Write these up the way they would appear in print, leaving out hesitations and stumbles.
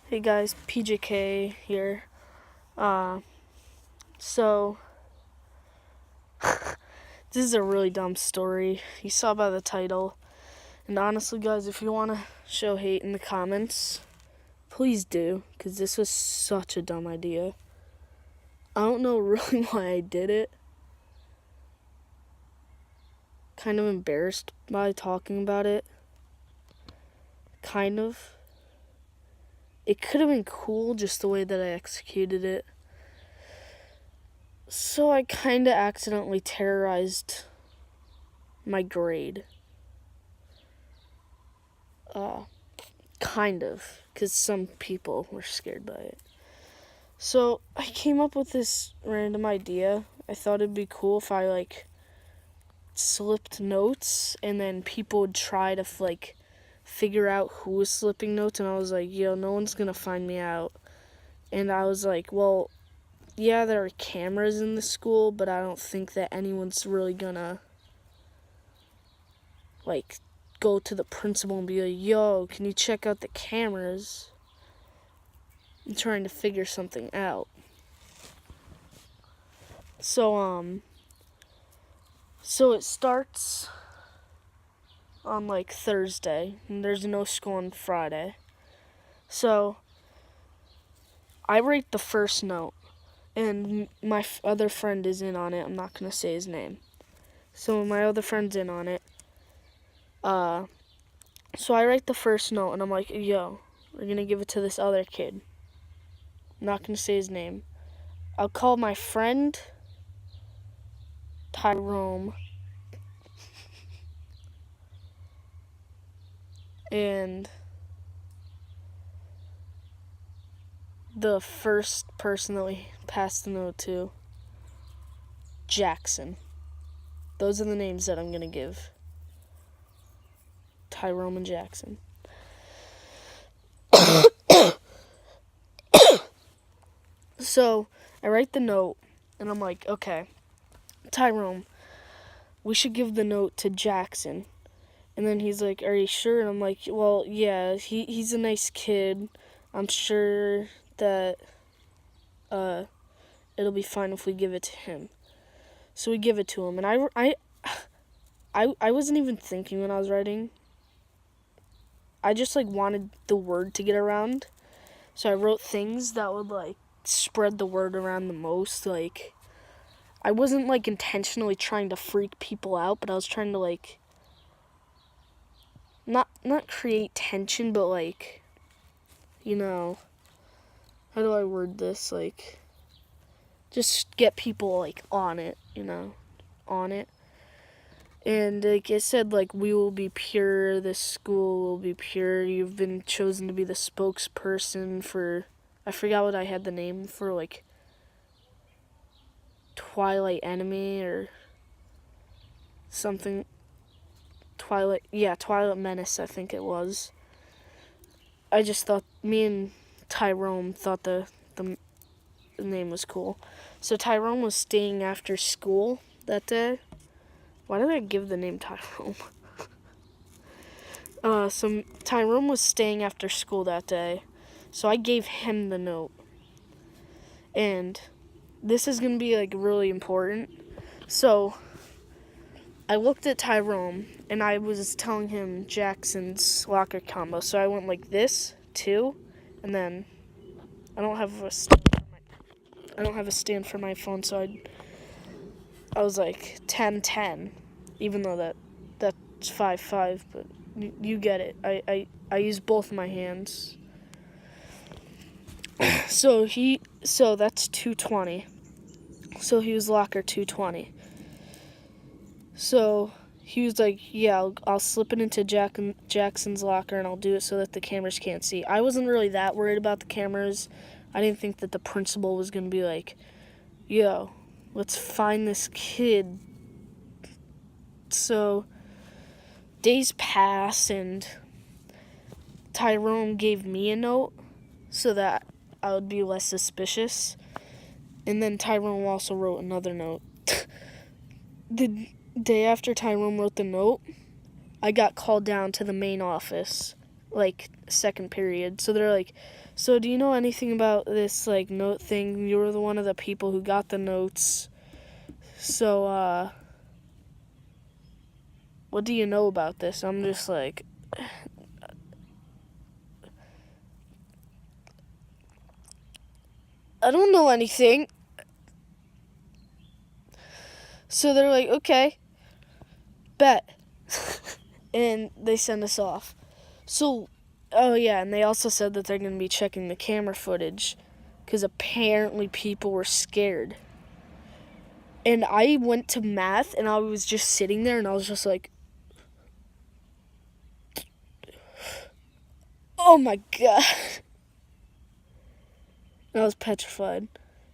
Hey guys, PJK here. So this is a really dumb story. You saw by the title. And honestly, guys, if you want to show hate in the comments, please do, because this was such a dumb idea. I don't know really why I did it. Kind of embarrassed by talking about it. Kind of. It could have been cool just the way that I executed it. So I kind of accidentally terrorized my grade. Kind of, because some people were scared by it. So I came up with this random idea. I thought it'd be cool if I slipped notes and then people would try to figure out who was slipping notes, and I was like, yo, no one's gonna find me out. And I was like, well, yeah, there are cameras in the school, but I don't think that anyone's really gonna go to the principal and be like, yo, can you check out the cameras? I'm trying to figure something out. So it starts on Thursday, and there's no school on Friday. So I write the first note, and my other friend is in on it. I'm not gonna say his name. So my other friend's in on it. So I write the first note, and I'm like, yo, we're gonna give it to this other kid. I'm not gonna say his name. I'll call my friend Tyrone, and the first person that we passed the note to, Jackson. Those are the names that I'm gonna give. Tyrone and Jackson. So I write the note, and I'm like, okay, Tyrone, we should give the note to Jackson. And then he's like, are you sure? And I'm like, well, yeah, he's a nice kid. I'm sure that it'll be fine if we give it to him. So we give it to him, and I wasn't even thinking when I was writing. I just wanted the word to get around. So I wrote things that would spread the word around the most. I wasn't intentionally trying to freak people out, but I was trying to not create tension, but how do I word this? Just get people on it, on it. And it said we will be pure, this school will be pure, you've been chosen to be the spokesperson for, I forgot what I had the name for, Twilight Enemy or something. Twilight Menace, I think it was. I just thought, me and Tyrone thought the name was cool. So Tyrone was staying after school that day. Why did I give the name Tyrone? So Tyrone was staying after school that day, so I gave him the note. And this is gonna be really important. So I looked at Tyrone, and I was telling him Jackson's locker combo. So I went like this, 2, and then I don't have a stand for my phone, so I was like 10-10, even though that's 5-5, but you get it. I use both my hands. So that's 220. So he was locker 220. So he was like, yeah, I'll slip it into Jackson's locker, and I'll do it so that the cameras can't see. I wasn't really that worried about the cameras. I didn't think that the principal was going to be like, yo, let's find this kid. So days pass, and Tyrone gave me a note so that I would be less suspicious. And then Tyrone also wrote another note. The day after Tyrone wrote the note, I got called down to the main office, like second period. So they're like, so do you know anything about this like note thing? You were the one of the people who got the notes. So what do you know about this? I'm just like, I don't know anything. So they're like, okay, bet. And they send us off. So, oh yeah, and they also said that they're going to be checking the camera footage because apparently people were scared. And I went to math and I was just sitting there and I was just like, oh my god. And I was petrified.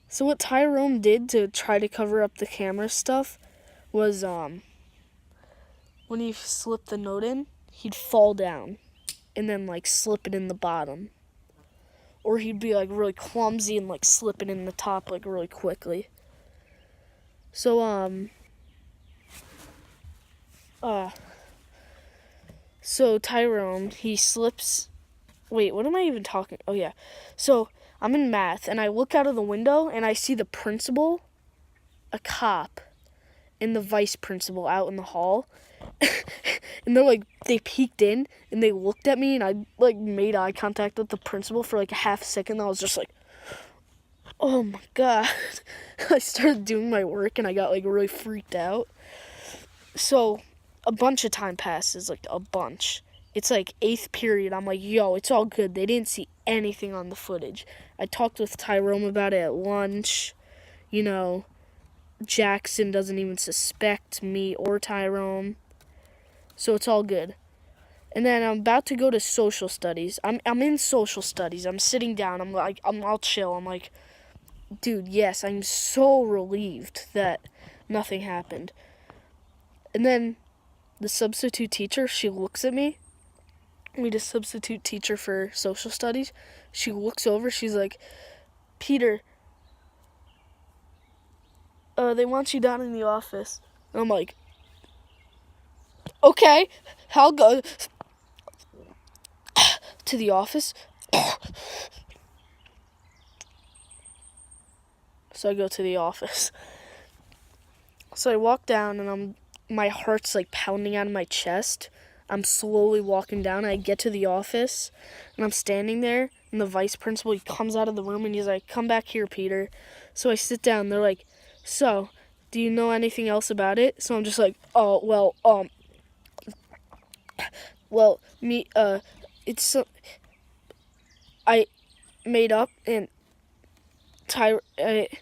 So what Tyrone did to try to cover up the camera stuff was when he slipped the note in, he'd fall down and then like slip it in the bottom. Or he'd be like really clumsy and like slip it in the top like really quickly. So so Tyrone, he slips. Wait, what am I even talking? Oh yeah. So I'm in math and I look out of the window and I see the principal, a cop, and the vice principal out in the hall. And they're like, they peeked in and they looked at me and I like made eye contact with the principal for like a half second. And I was just like, oh my god. I started doing my work and I got like really freaked out. So a bunch of time passes, like a bunch. It's like 8th period. I'm like, yo, it's all good. They didn't see anything on the footage. I talked with Tyrone about it at lunch. You know, Jackson doesn't even suspect me or Tyrone. So it's all good. And then I'm about to go to social studies. I'm in social studies. I'm sitting down. I'm like, I'll chill. I'm like, dude, yes, I'm so relieved that nothing happened. And then the substitute teacher, she looks at me. We had a substitute teacher for social studies. She looks over. She's like, Peter, they want you down in the office. And I'm like, okay, I'll go to the office. So I go to the office. So I walk down and my heart's like pounding out of my chest. I'm slowly walking down. I get to the office and I'm standing there and the vice principal, he comes out of the room and he's like, come back here, Peter. So I sit down. They're like, so, do you know anything else about it? So I'm just like, oh, it's I made up and it's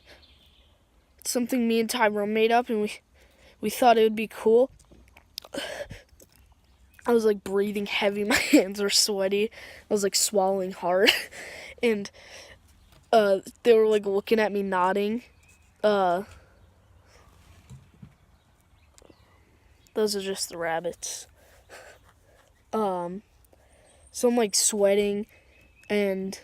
something me and Tyrone made up and we thought it would be cool. I was like breathing heavy, my hands were sweaty, I was like swallowing hard, and they were like looking at me nodding. Those are just the rabbits. So I'm like sweating and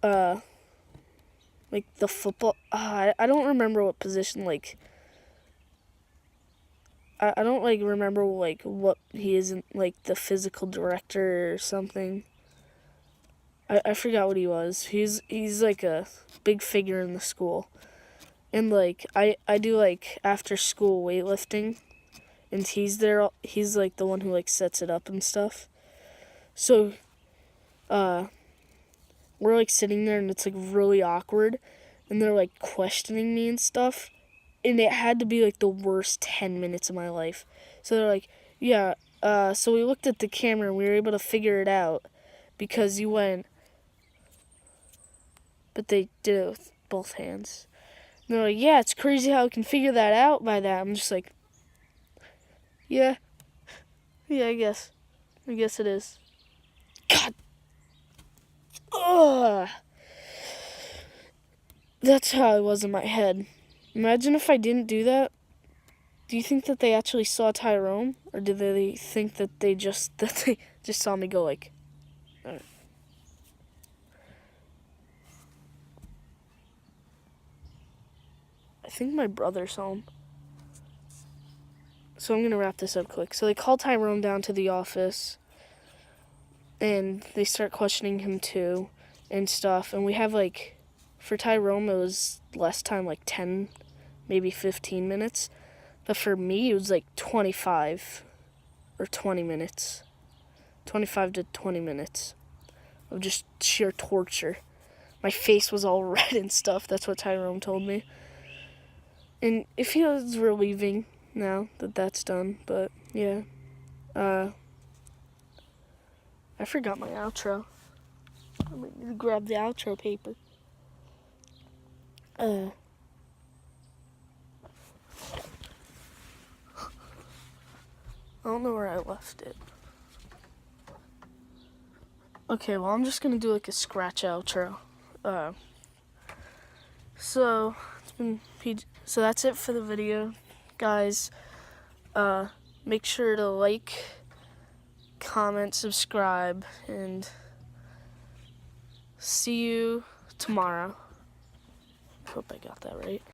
like the football, I don't remember what position, like I don't like remember like what he is, like the physical director or something. I forgot what he was. He's like a big figure in the school. And like I do like after school weightlifting and he's like the one who like sets it up and stuff. So we're like sitting there and it's like really awkward and they're like questioning me and stuff. And it had to be like the worst 10 minutes of my life. So they're like, yeah, so we looked at the camera and we were able to figure it out because you went, but they did it with both hands. And they're like, yeah, it's crazy how we can figure that out by that. I'm just like, yeah, I guess it is. God, ugh. That's how it was in my head. Imagine if I didn't do that. Do you think that they actually saw Tyrone, or did they think that they just saw me go like? I think my brother's home. So I'm gonna wrap this up quick. So they called Tyrone down to the office, and they start questioning him too and stuff. And we have like, for Tyrone, it was less time, like 10, maybe 15 minutes. But for me, it was like 25 or 20 minutes. 25 to 20 minutes of just sheer torture. My face was all red and stuff. That's what Tyrone told me. And it feels relieving now that that's done. But yeah. I forgot my outro. I'm going to grab the outro paper. I don't know where I left it. Okay, well, I'm just going to do like a scratch outro. So that's it for the video, guys. Make sure to like, comment, subscribe, and see you tomorrow. I hope I got that right.